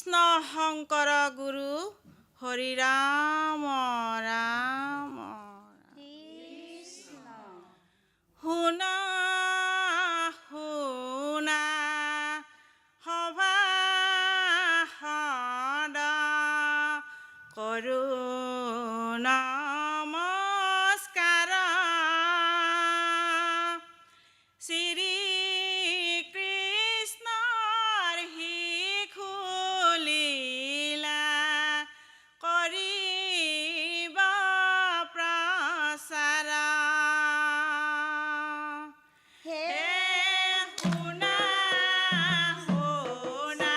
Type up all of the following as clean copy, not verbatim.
কৃষ্ণ শংকৰ গুৰু হৰি ৰাম ৰাম কৃষ্ণ শুনা শুনা সভাসদ কৰো নমস্কাৰ শ্ৰী কৃষ্ণৰ শিশু লীলা কৰিব প্ৰচাৰ হে শুনা শুনা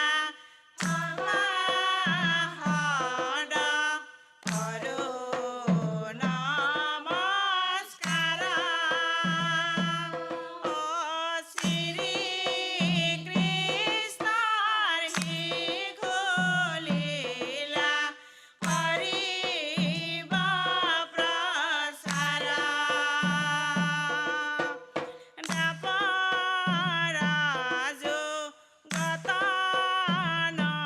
সভাসদ কৰো নমস্কাৰ অ শ্ৰী কৃষ্ণৰ শিশু লীলা কৰিব প্ৰচাৰ দাপৰাজু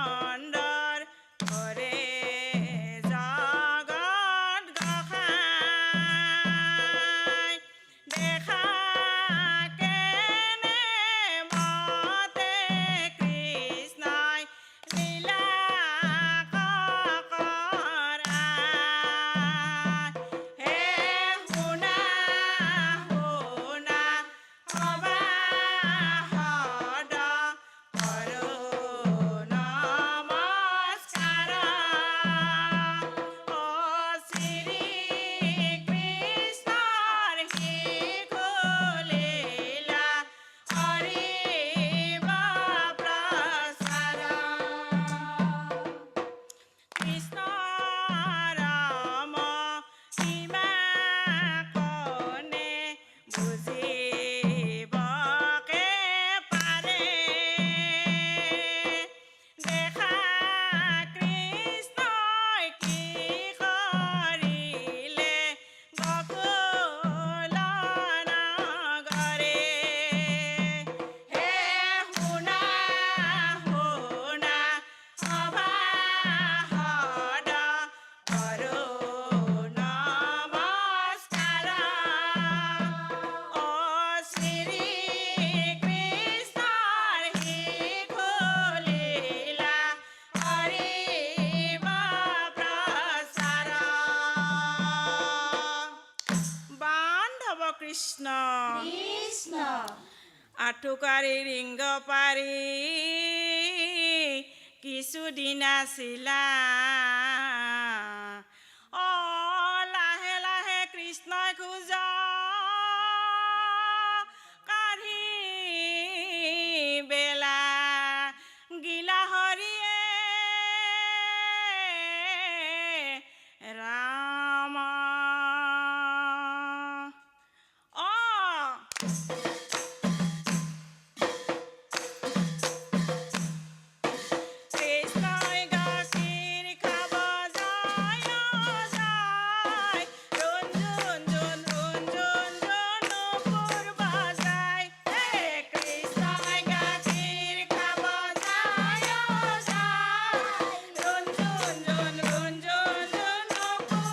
গতানন্দৰ কৰে জগত গোসাঁই দেখা কেনে মতে কৃষ্ণই লীলা কৰাই হে শুনা শুনা সভাসদ কৰো নমস্কাৰ অ শ্ৰী কৃষ্ণৰ শিশু লীলা কৰিব প্ৰচাৰ কৃষ্ণ ৰাম সীমা কনে বুজিবকে পাৰে দেখা কৃষ্ণই কি কৰিলে গকুল নগৰে হে শুনা শুনা সভাসদ কৰো নমস্কাৰ অ শ্ৰী কৃষ্ণৰ শিশু লীলা কৰিব প্ৰচাৰ বান্ধৱ কৃষ্ণ কৃষ্ণ আঁঠুকাৰি ৰিংগ পাৰি কিছুদিন আছিলা অ লাহে লাহে কৃষ্ণই খোজ কাঢ়ি বেলা গিলা হৰিয়ে ৰাম অ কৃষ্ণই গাখীৰ খাব যায় যায় ৰুণ ঝুন ঝুন ৰুণ ঝুন ঝুন নুপুৰ বজায় হে কৃষ্ণই গাখীৰ খাব যায় যায় ৰুণ ঝুন ঝুন নুপুৰ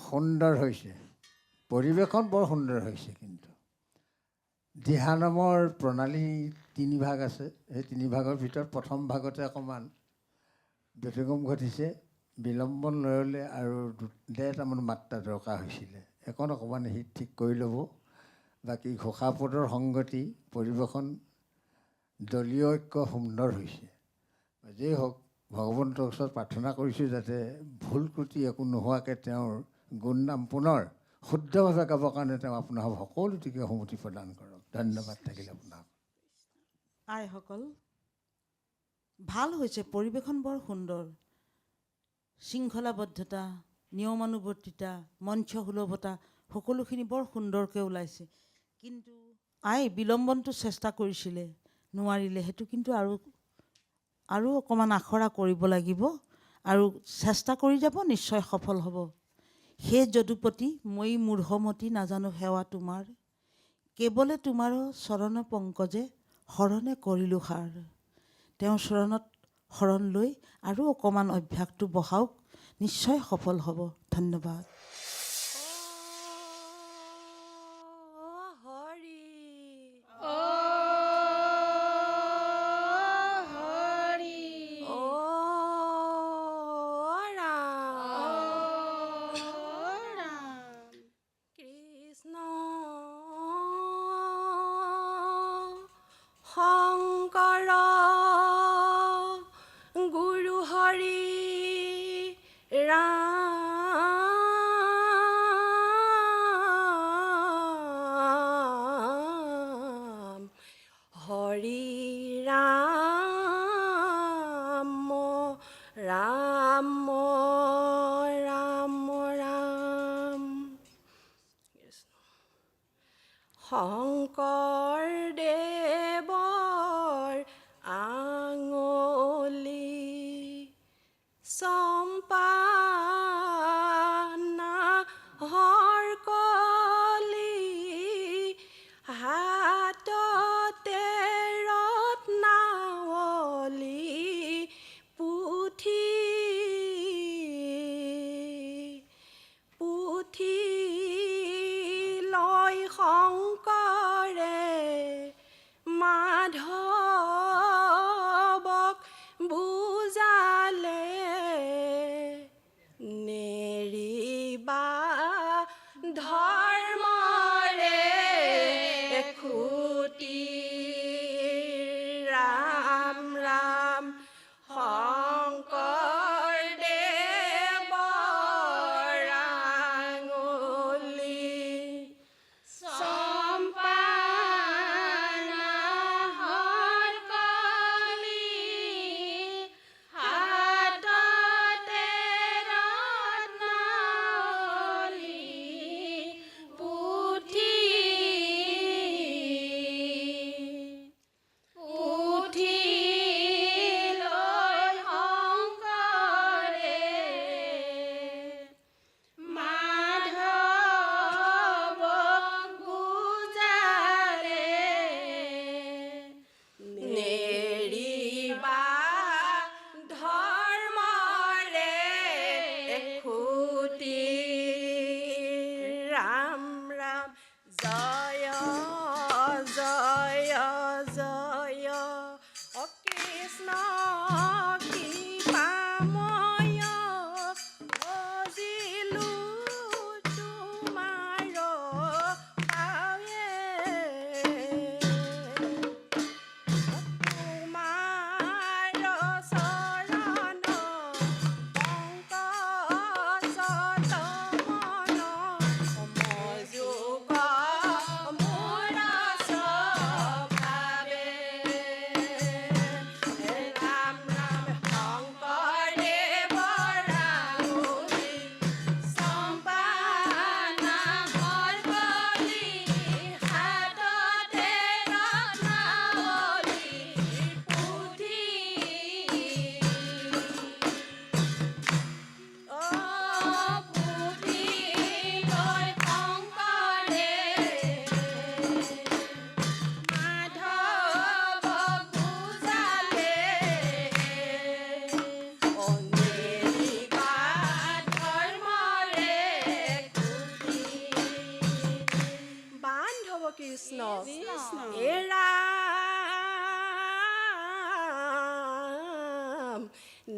সুন্দৰ হৈছে, পৰিৱেশন বৰ সুন্দৰ হৈছে। কিন্তু দিহানামৰ প্ৰণালী 3 ভাগ আছে। সেই 3 ভাগৰ ভিতৰত প্ৰথম ভাগতে অকণমান ব্যতিক্ৰম ঘটিছে, বিলম্বন লয়লে আৰু 1.5টামান মাত্ৰা দৰকাৰ হৈছিলে। অকণমান সি ঠিক কৰি ল'ব। বাকী ঘোষাপদৰ সংগতি, পৰিৱেশন, দলীয় ঐক্য সুন্দৰ হৈছে। যেই হওক, ভগৱন্তৰ ওচৰত প্ৰাৰ্থনা কৰিছোঁ যাতে ভুল ত্ৰুটি একো নোহোৱাকৈ তেওঁৰ গুণ নাম পুনৰ শুদ্ধভাৱে গাবৰ কাৰণে তেওঁ আপোনাৰ সকলোটিকে সন্মতি প্ৰদান কৰক। ধন্যবাদ থাকিল আপোনাক। আইসকল, ভাল হৈছে, পৰিৱেশন বৰ সুন্দৰ। শৃংখলাবদ্ধতা, নিয়মানুৱৰ্তিতা, মঞ্চ সুলভতা সকলোখিনি বৰ সুন্দৰকৈ ওলাইছে। কিন্তু বিলম্বনটো চেষ্টা কৰিছিলে, নোৱাৰিলে। সেইটো কিন্তু আৰু অকণমান আখৰা কৰিব লাগিব আৰু চেষ্টা কৰি যাব, নিশ্চয় সফল হ'ব। হে যদুপতি মই মূঢ়মতি নাজানো সেৱা তোমাৰ, কেৱলে তোমাৰ চৰণ পংকজে শৰণে কৰিলোঁ সাৰ। তেওঁৰ চৰণত শৰণ লৈ আৰু অকণমান অভ্যাসটো বঢ়াওক, নিশ্চয় সফল হ'ব। ধন্যবাদ। শংকৰ গুৰু হৰি ৰাম, হৰি ৰাম ৰাম ৰাম ৰাম। শংকৰদেৱৰ আঙুলি চম্পা নাহৰ কলি, হাততে ৰত্নাৱলী পুথি লৈ শংকৰে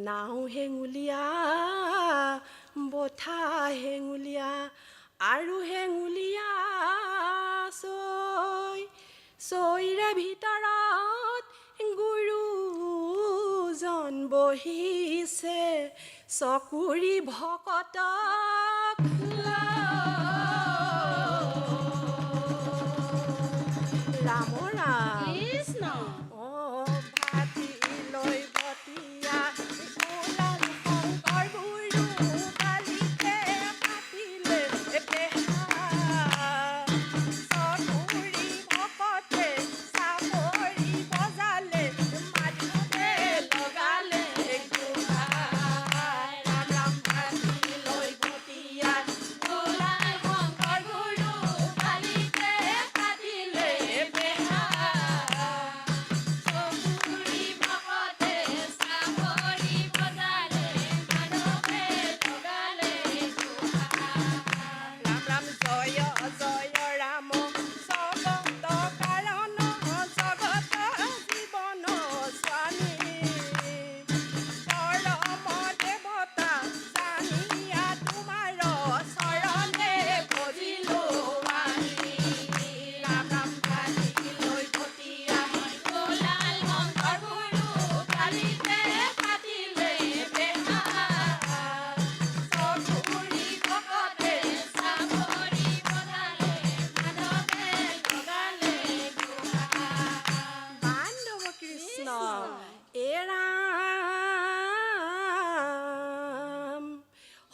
নাও হেঙুলীয়া বঠা হেঙুলীয়া আৰু হেঙুলীয়া চৈৰে ভিতৰত গুৰুজন বহিছে চকুৰি ভকতক ৰাম ৰাম কৃষ্ণ ভাতি লৈ ভতিয়া ওলাল শংকৰ গুৰু কালিতে পাতিলে চকুৰি ভকতে চাপৰি বজালে মাধৱে লগালে গোহাই ৰাম ৰাম ভাতি লৈ ভতিয়া ওলাল শংকৰ গুৰু কালিতে পাতিলে চকুৰি ভকতে চাপৰি বজালে মাধৱে লগালে গোহাই ৰাম ৰাম জয় জয় ৰাম জগত কাৰণ জগত জীৱন স্বামী পৰম দেৱতা জানিয়া তোমাৰ চৰণে ভজিলো আমি ৰাম ৰাম ভাতি লৈ ভতিয়া ওলাল শংকৰ গুৰু কালিতে পাতিলে চকুৰি ভকতে চাপৰি বজালে মাধৱে লগালে বান্ধৱ কৃষ্ণ ৰাম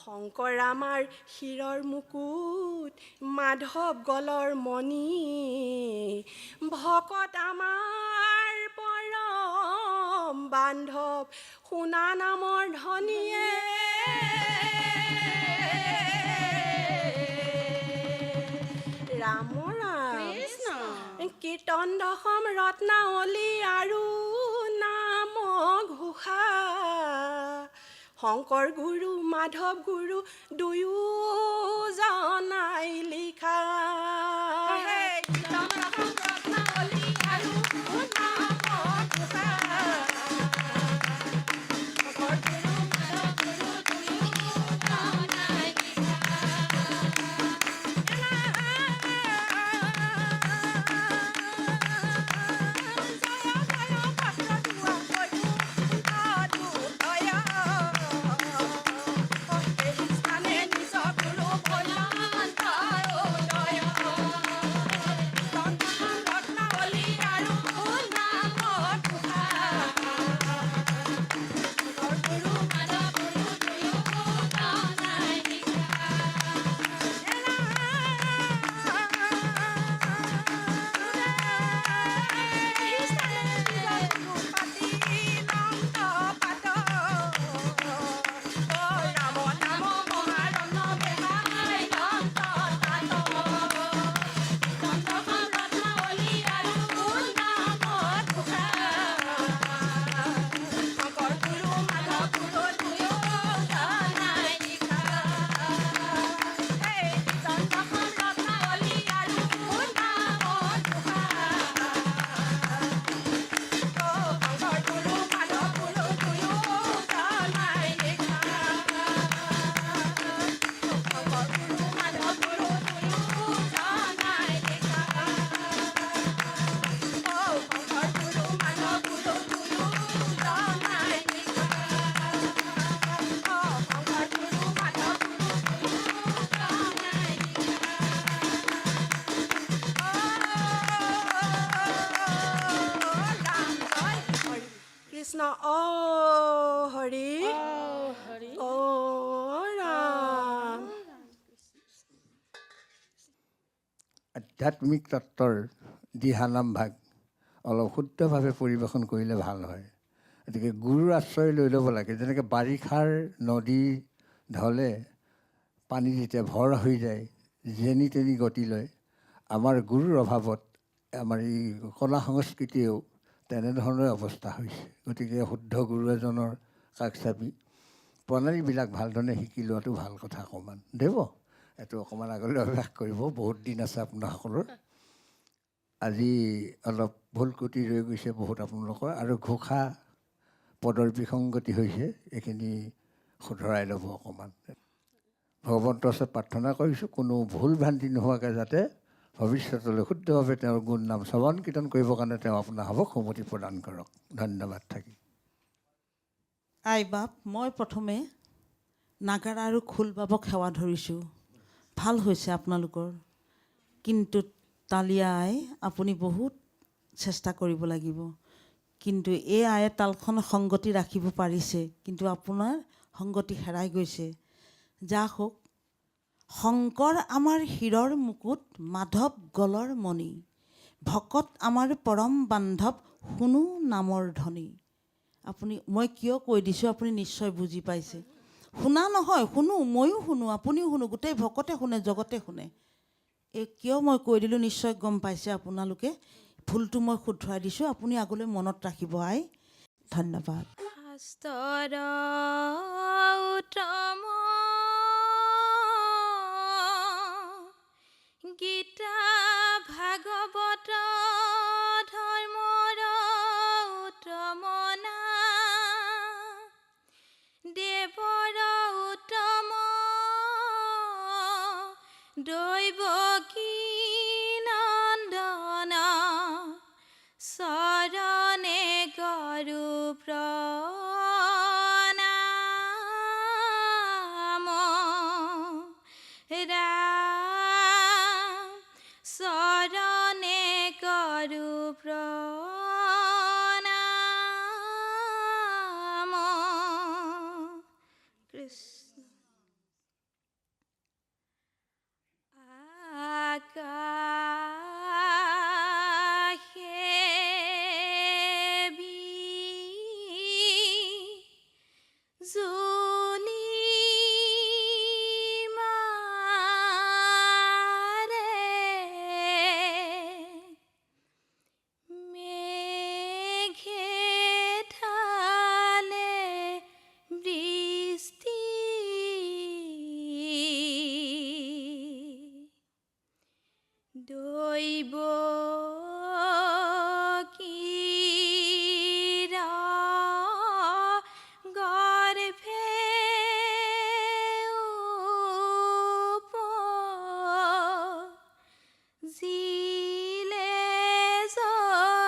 শংকৰ আমাৰ শিৰৰ মুকুট মাধৱ গলৰ মণি ভকত আমাৰ পৰম বান্ধৱ সোণা নামৰ ধনীয়ে ৰাম ৰাম কৃষ্ণ কীৰ্তন দশম ৰত্নাৱলী আৰু নাম ঘোষা শংকৰ গুৰু মাধৱ গুৰু দুয়োজনাই লিখা কীৰ্তন দশম ৰত্নাৱলী আৰু নাম ঘোষা শংকৰ গুৰু মাধৱ গুৰু দুয়োজনাই কৃষ্ণ অ হৰি অ ৰাম আধ্যাত্মিক তত্ত্বৰ দিহানাম ভাগ অলপ শুদ্ধভাৱে পৰিৱেশন কৰিলে ভাল হয়। গতিকে গুৰুৰ আশ্ৰয় লৈ ল'ব লাগে। যেনেকৈ বাৰিষাৰ নদী ঢলে পানী যেতিয়া ভৰ হৈ যায় যেনি তেনি গতি লয়, আমাৰ গুৰুৰ অভাৱত আমাৰ এই কলা সংস্কৃতিয়েও তেনেধৰণৰ অৱস্থা হৈছে। গতিকে শুদ্ধ গুৰু এজনৰ কাষ চাপি প্ৰণালীবিলাক ভালধৰণে শিকি লোৱাটো ভাল কথা। অকণমান দেৱ এইটো অকণমান আগলৈ অভ্যাস কৰিব, বহুত দিন আছে আপোনাসকলৰ। আজি অলপ ভুল ক্ৰুটি ৰৈ গৈছে বহুত আপোনালোকৰ, আৰু ঘোষা পদৰ বিসংগতি হৈছে এইখিনি শুধৰাই ল'ব অকণমান। ভগৱন্তৰ ওচৰত প্ৰাৰ্থনা কৰিছোঁ কোনো ভুল ভ্ৰান্তি নোহোৱাকৈ যাতে ভৱিষ্যতলৈ শুদ্ধভাৱে তেওঁৰ গুণ নাম শ্ৰৱণ কীৰ্তন কৰিবৰ কাৰণে তেওঁ আপোনাসৱক সুমতি প্ৰদান কৰক। ধন্যবাদ থাকি। আই বাপ, মই প্ৰথমে নাগাৰা আৰু খোল বাবক সেৱা ধৰিছোঁ। ভাল হৈছে আপোনালোকৰ, কিন্তু তালীয়া আই আপুনি বহুত চেষ্টা কৰিব লাগিব। কিন্তু এই আয়ে তালখন সংগতি ৰাখিব পাৰিছে, কিন্তু আপোনাৰ সংগতি হেৰাই গৈছে। যাক হওক, শংকৰ আমাৰ শিৰৰ মুকুট, মাধৱ গলৰ মণি, ভকত আমাৰ পৰম বান্ধৱ, শুনো নামৰ ধ্বনি। আপুনি, মই কিয় কৈ দিছোঁ আপুনি নিশ্চয় বুজি পাইছে। শুনা নহয়, শুনো, ময়ো শুনো, আপুনিও শুনো, গোটেই ভকতে শুনে, জগতে শুনে। এই কিয় মই কৈ দিলোঁ নিশ্চয় গম পাইছে আপোনালোকে। ভুলটো মই শুধৰাই দিছোঁ, আপুনি আগলৈ মনত ৰাখিব আই। ধন্যবাদ। শাস্ত্ৰৰ উত্তম গীতা ভাগৱত ধৰ্মৰ উত্তম নাম, দেৱৰ উত্তম দৈৱকী নন্দন, চৰণে গৰু প্ৰণাম, ৰাম চৰণে গৰু প্ৰণাম। কৃষ্ণ। আকাশে জুলি মাৰে, মেঘে ঢালে বৃষ্টি, দৈৱকীৰ গৰ্ভে উপজিলে যদুমণি,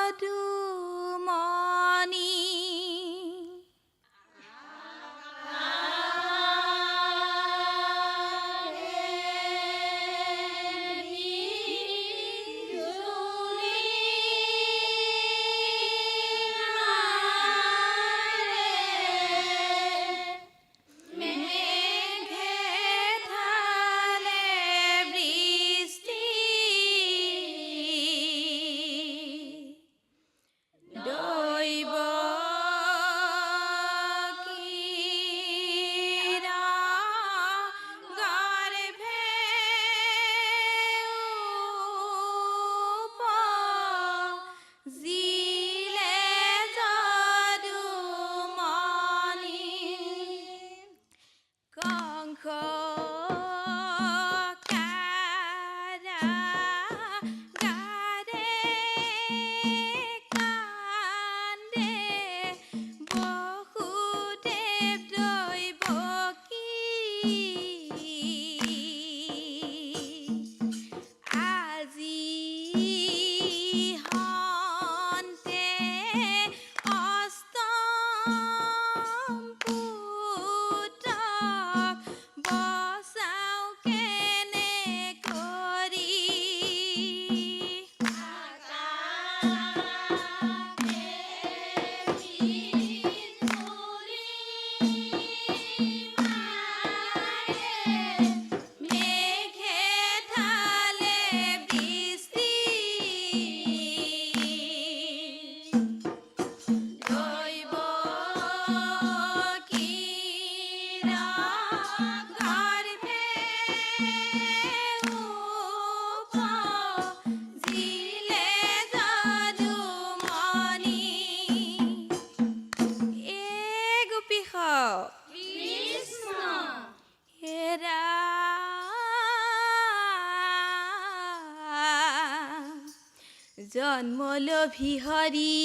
জন্মলভি হৰি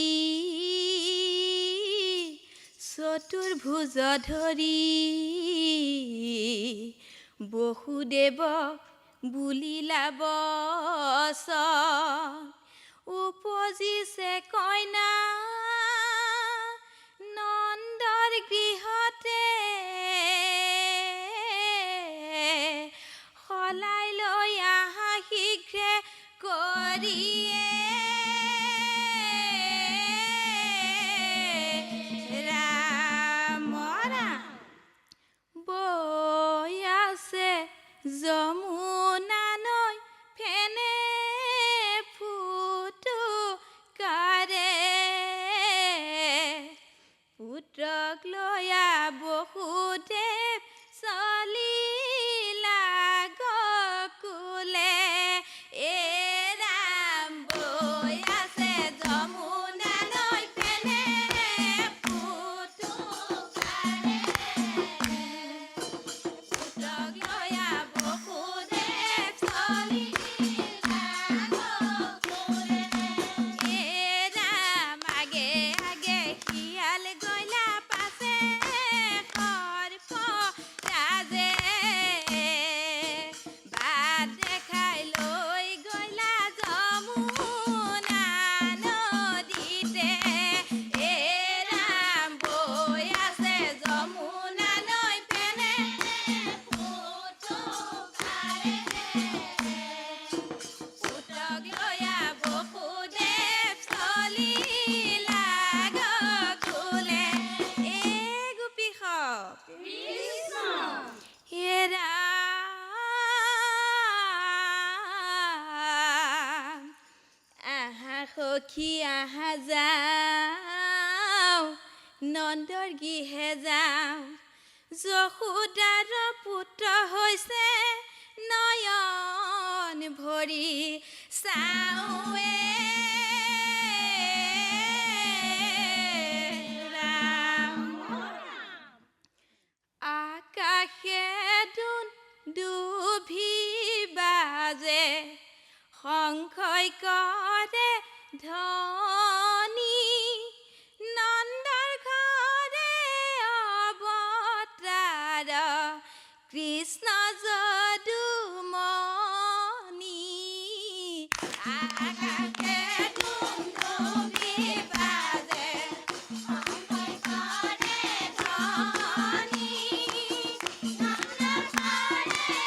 চতুৰ্ভুজ ধৰি বসুদেৱক বুলিলা বচন উপজিছে কইনা নন্দৰ গৃহতে সলাই লৈ আহা শীঘ্ৰে কৰিয়ে বৈ আছে যমুনা নৈ ফেনে ফুটুকাৰে পুত্ৰক লয়া বসুদেৱ চলিলা গকুলে এ ৰাম বৈ আছে যমুনা নৈ ফেনে ফুটুকাৰে পুত্ৰক লয়া বসুদেৱ চলিলা গকুলে এ ৰাম আগে আগে শিয়াল গইলা পাছে সৰ্প ৰাজে বাট দেখাই লৈ গইলা যমুনা নদীতে এ ৰাম বৈ আছে যমুনা নৈ ফেনে ফুটুকাৰে পুত্ৰক লয়া বসুদেৱ চলিলা গকুলে এ গোপী কৃষ্ণ হে ৰাম আহা সখী আহা যাওঁ নন্দৰ গৃহে যাওঁ যশোদাৰ পুত্ৰ হৈছে নয়ন ভৰি চাওঁৱে ৰাম আকাশে দুভি বাজে শংখই কৰে ধ্বনি নন্দৰ ঘৰে অৱতাৰ কৃষ্ণ যদুমণি আকাশে দুভি বাজে শংখই কৰে ধ্বনি নন্দৰ ঘৰে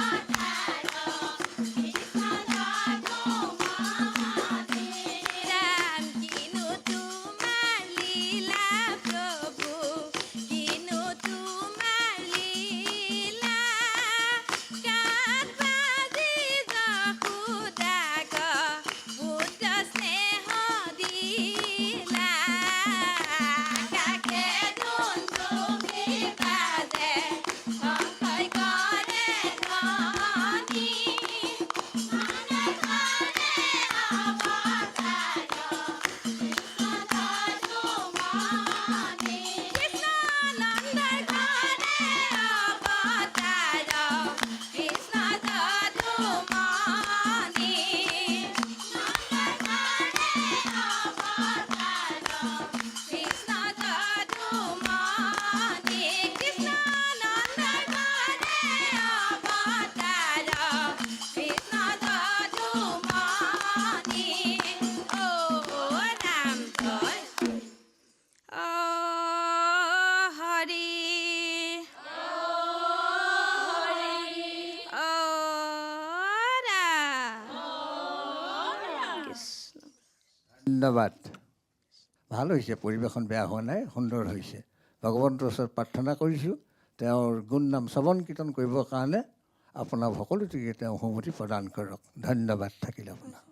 অৱতাৰ কৃষ্ণ যদুমণি ৰাম কিনো তোমাৰ লীলা প্ৰভু কিনো তোমাৰ লীলা কাঠ বাজি যশোদাক পুত্ৰ স্নেহ দিলা আকাশে দুভি বাজে শংখই কৰে ধ্বনি নন্দৰ ঘৰে অৱতাৰ কৃষ্ণ যদুমণি কৃষ্ণ নন্দৰ ঘৰে অৱতাৰ কৃষ্ণ যদুমণি নন্দৰ ঘৰে অৱতাৰ কৃষ্ণ যদুমণি কৃষ্ণ নন্দৰ ঘৰে অৱতাৰ কৃষ্ণ যদুমণি ও ৰাম জয় ও হৰি ও ৰাম কৃষ্ণ ধন্যবাদ ভাল হৈছে পৰিৱেশন বেয়া হোৱা নাই সুন্দৰ হৈছে ভগৱন্তৰ ওচৰত প্ৰাৰ্থনা কৰিছোঁ তেওঁৰ গুণ নাম শ্ৰৱণ কীৰ্তন কৰিবৰ কাৰণে আপোনাক সকলোটিকে তেওঁ অনুমতি প্ৰদান কৰক ধন্যবাদ থাকিল আপোনাৰ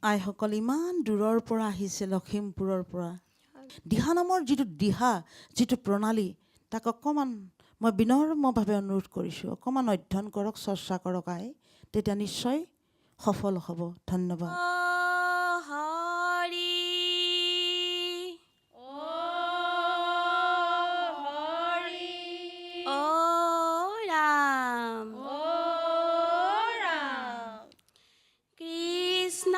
আইসকল ইমান দূৰৰ পৰা আহিছে লখিমপুৰৰ পৰা দিহা নামৰ যিটো প্ৰণালী তাক অকণমান মই বিনম্ৰভাৱে অনুৰোধ কৰিছোঁ অকণমান অধ্যয়ন কৰক চৰ্চা কৰক আই তেতিয়া নিশ্চয় সফল হ'ব ধন্যবাদ হৰি ও ৰাম কৃষ্ণ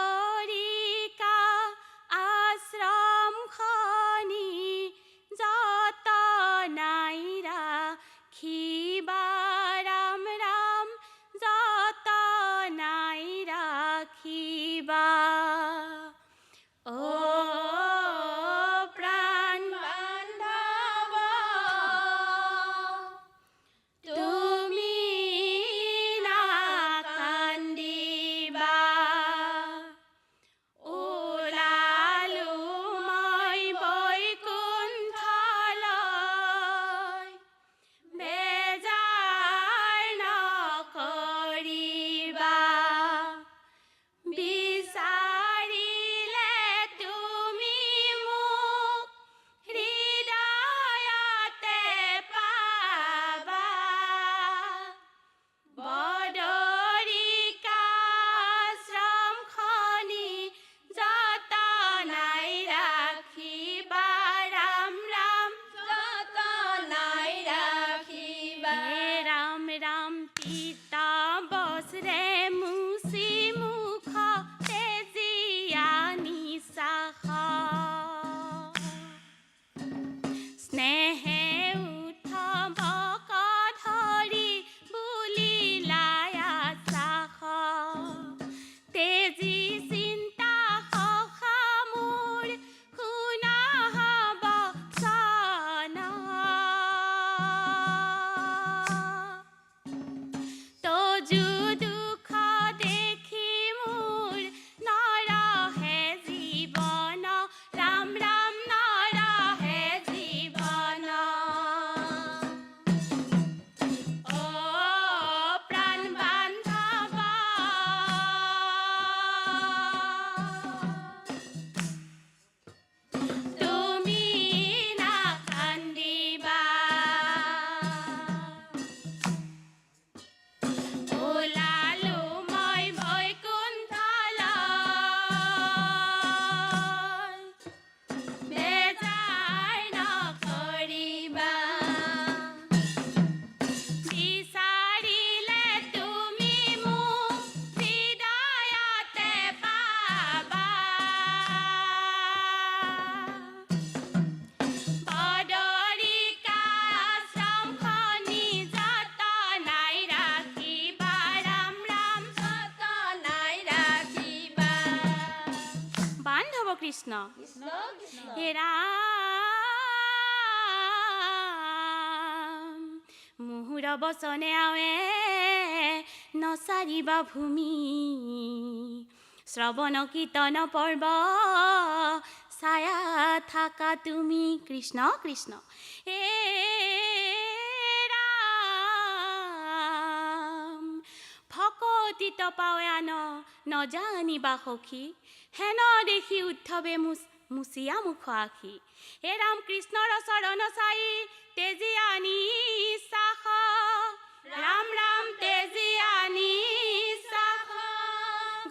বদৰিকা আশ্ৰমখনি যতনাই ৰাখিবা ৰাম ৰাম যতনাই ৰাখিবা অ প্ৰাণ বান্ধৱ তুমি নাকান্দিবা ওলালো মই বৈকুণ্ঠলৈ বেজাৰ নকৰিবা বিচাৰিলে তুমি মোক হৃদয়তে পাবা বদৰিকা আশ্ৰমখনি যতনাই ৰাখিবা ৰাম ৰাম যতনাই ৰাখিবা ৰাম ৰাম পিতা বস্ৰে মুচি মুখ তেজিয়া নিচাখ স্নেহে উঠব ধৰি বুলিলাই আচাখ তেজি চিন্তা সখা মোৰ শুনা হব চন তজু দুখ দেখি মোৰ নৰহে জীৱন ৰাম ৰাম নৰহে জীৱন অ প্ৰাণ বান্ধৱ তুমি নাকান্দিবা ওলালো মই বৈকুণ্ঠলৈ বেজাৰ নকৰিবা বিচাৰিলে তুমি মোক হৃদয়তে পাবা বদৰিকা আশ্ৰমখনি যতনাই ৰাখিবা ৰাম ৰাম যতনাই ৰাখিবা বান্ধৱ কৃষ্ণ হে ৰাম মুহুৰ বচনে আৱে নচাৰিবা ভূমি শ্ৰৱণ কীৰ্তন পৰ্ব ছায়া থাকা তুমি কৃষ্ণ কৃষ্ণ হে ৰাম ভকতিত পাৱে আন নজানিবা সখী হেন দেখি উদ্ধৱে মুচিয়া মুখ আখি হে ৰাম কৃষ্ণৰ চৰণ চাই তেজি আনি চাখ ৰাম ৰাম তেজি আনি চাখ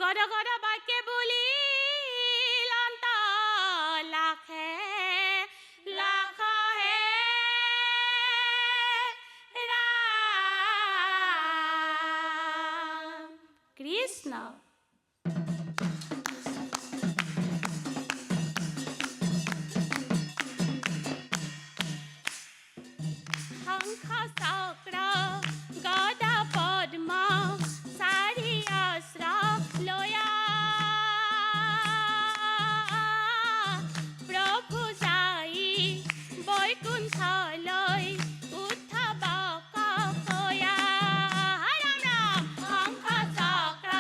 গদ গদ বাক্যে বুলি লন্ত লাখে লাখহে ৰাম কৃষ্ণ শংখ চক্ৰ গদা পদ্ম চাৰি অস্ত্ৰ লয়া প্ৰভু যাই বৈকুণ্ঠলৈ উদ্ধৱ কয়া ৰাম ৰাম শংখ চক্ৰ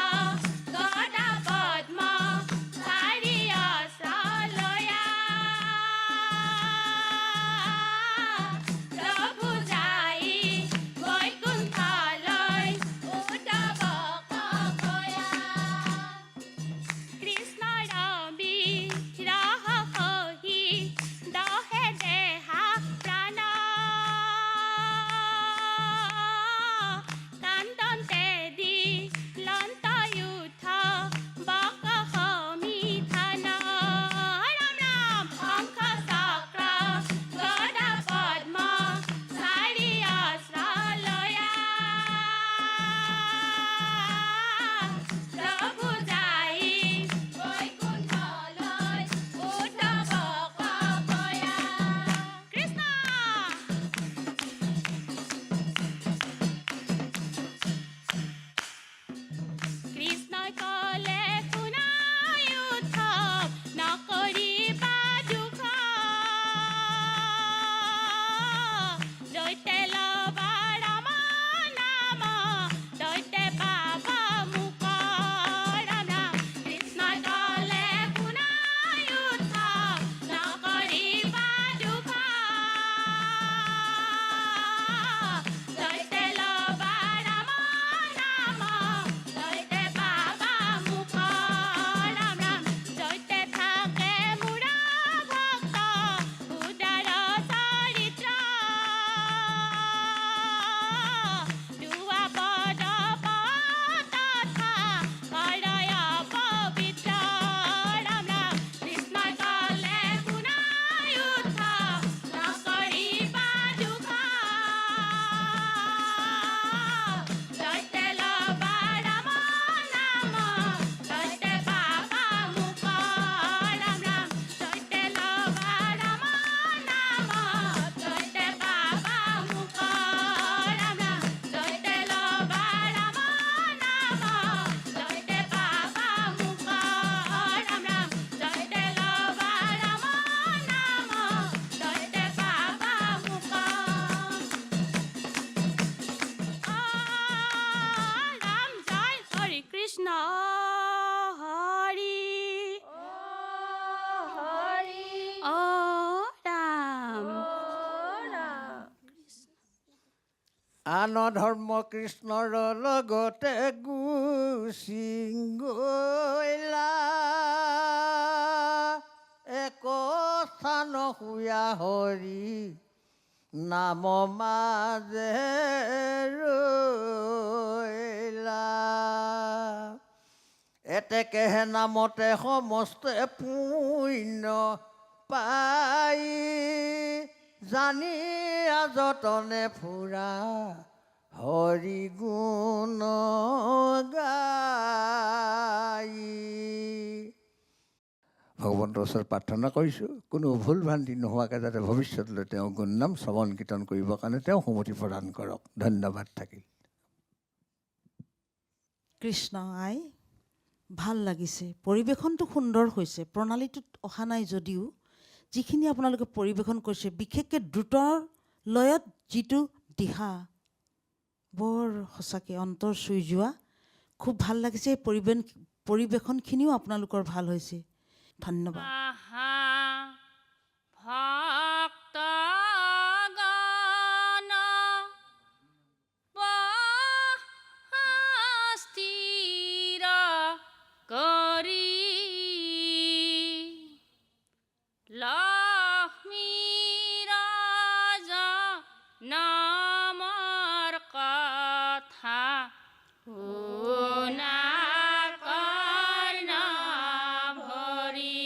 দান ধৰ্ম কৃষ্ণৰ লগতে গুচি গলা এক স্থান শুয়া হৰি নাম মাজে ৰৈলা এতেকেহে নামতে সমস্তে পুণ্য পাই জানি আজতনে ফুৰা হৰি গুণ গাই ভগৱন্তৰ ওচৰত প্ৰাৰ্থনা কৰিছোঁ কোনো ভুল ভ্ৰান্তি নোহোৱাকৈ যাতে ভৱিষ্যতলৈ তেওঁ গুণনাম শ্ৰৱণ কীৰ্তন কৰিবৰ কাৰণে তেওঁ সুমতি প্ৰদান কৰক। ধন্যবাদ থাকিল। কৃষ্ণ আই ভাল লাগিছে, পৰিৱেশনটো সুন্দৰ হৈছে, প্ৰণালীটোত অহা নাই যদিও যিখিনি আপোনালোকে পৰিৱেশন কৰিছে বিশেষকৈ দ্ৰুতৰ লয়ত যিটো দিহা বৰ সঁচাকৈ অন্তৰ চুই যোৱা, খুব ভাল লাগিছে। এই পৰিৱেশনখিনিও আপোনালোকৰ ভাল হৈছে। ধন্যবাদ। ভক্ত গণ স্থিৰ কৰি লক্ষ্মী ৰাজ নামৰ কথা শুনা কৰ্ণ ভৰি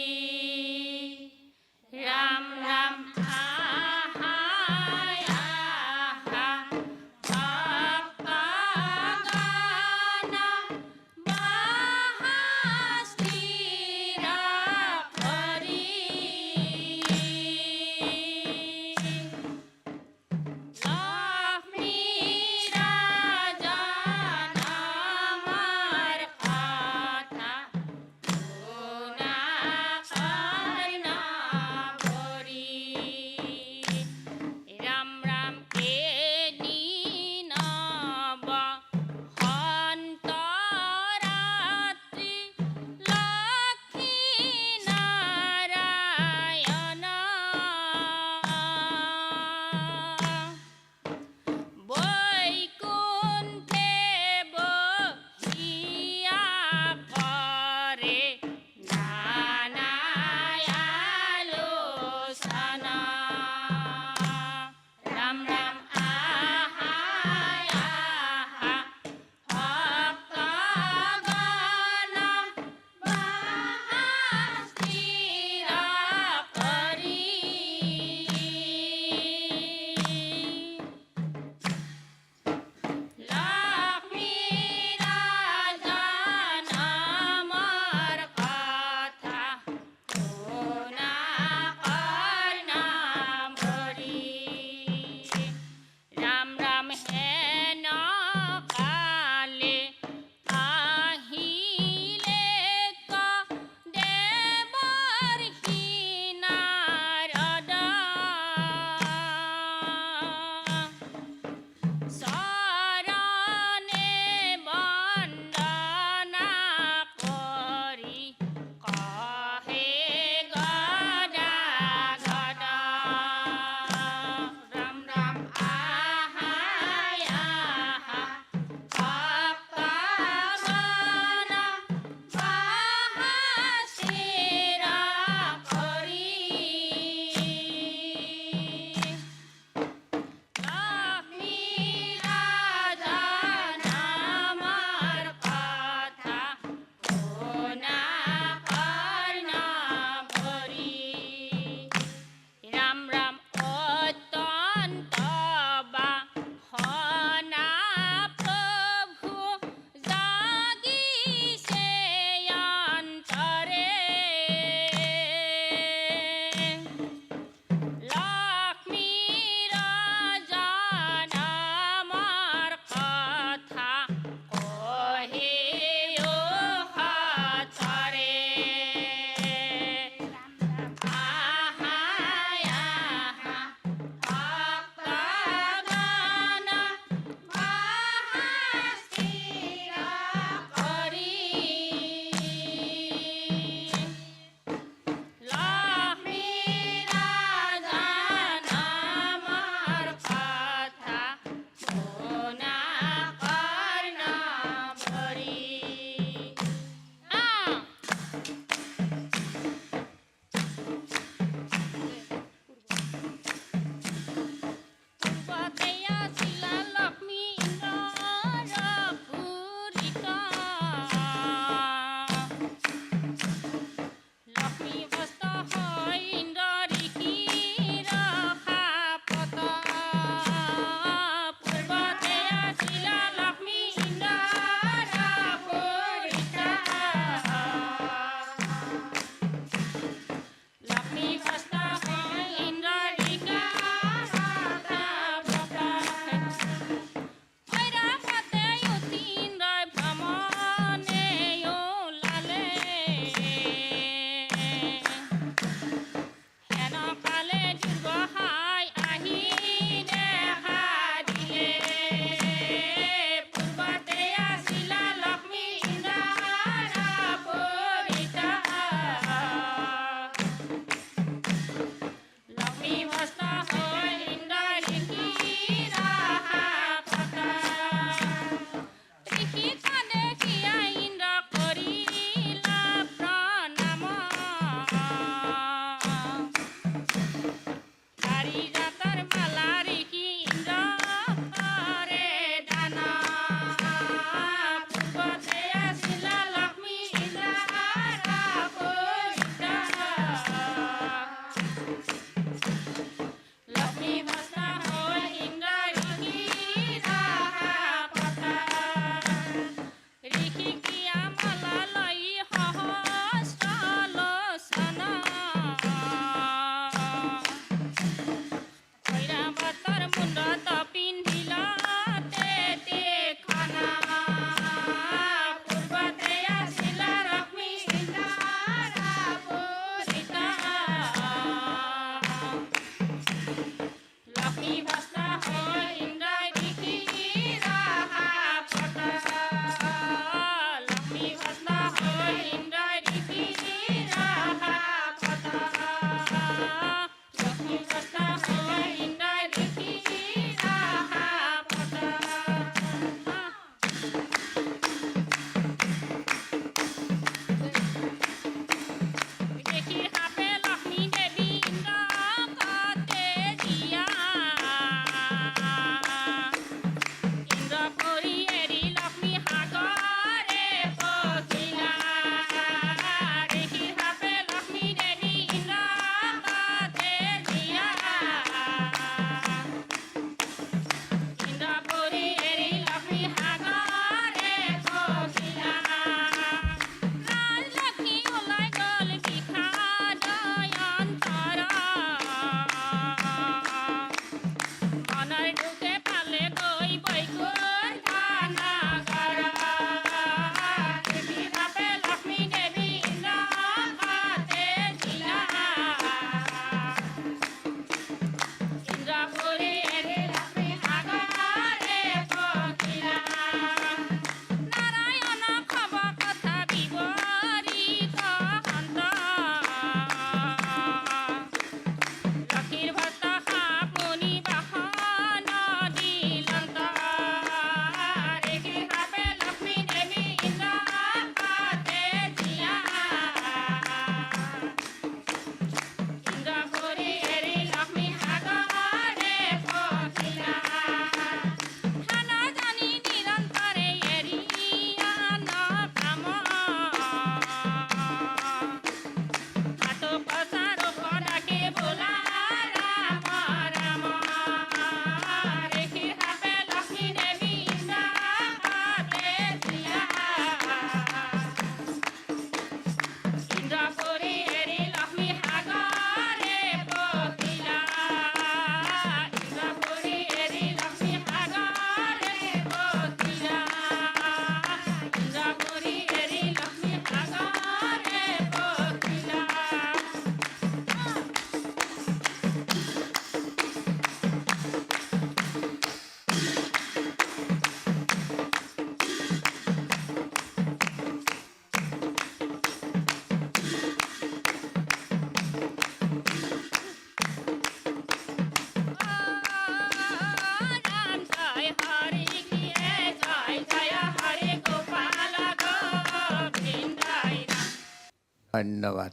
ধন্যবাদ।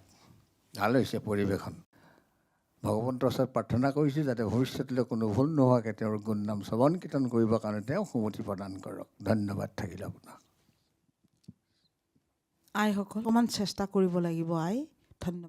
ভাল হৈছে পৰিৱেশন। ভগৱন্তৰ ওচৰত প্ৰাৰ্থনা কৰিছোঁ যাতে ভৱিষ্যতলৈ কোনো ভুল নোহোৱাকৈ তেওঁৰ গুণ নাম শ্ৰৱণ কীৰ্তন কৰিবৰ কাৰণে তেওঁ সুমতি প্ৰদান কৰক। ধন্যবাদ থাকিল আপোনাক। আইসকল অকণমান চেষ্টা কৰিব লাগিব আই। ধন্যবাদ।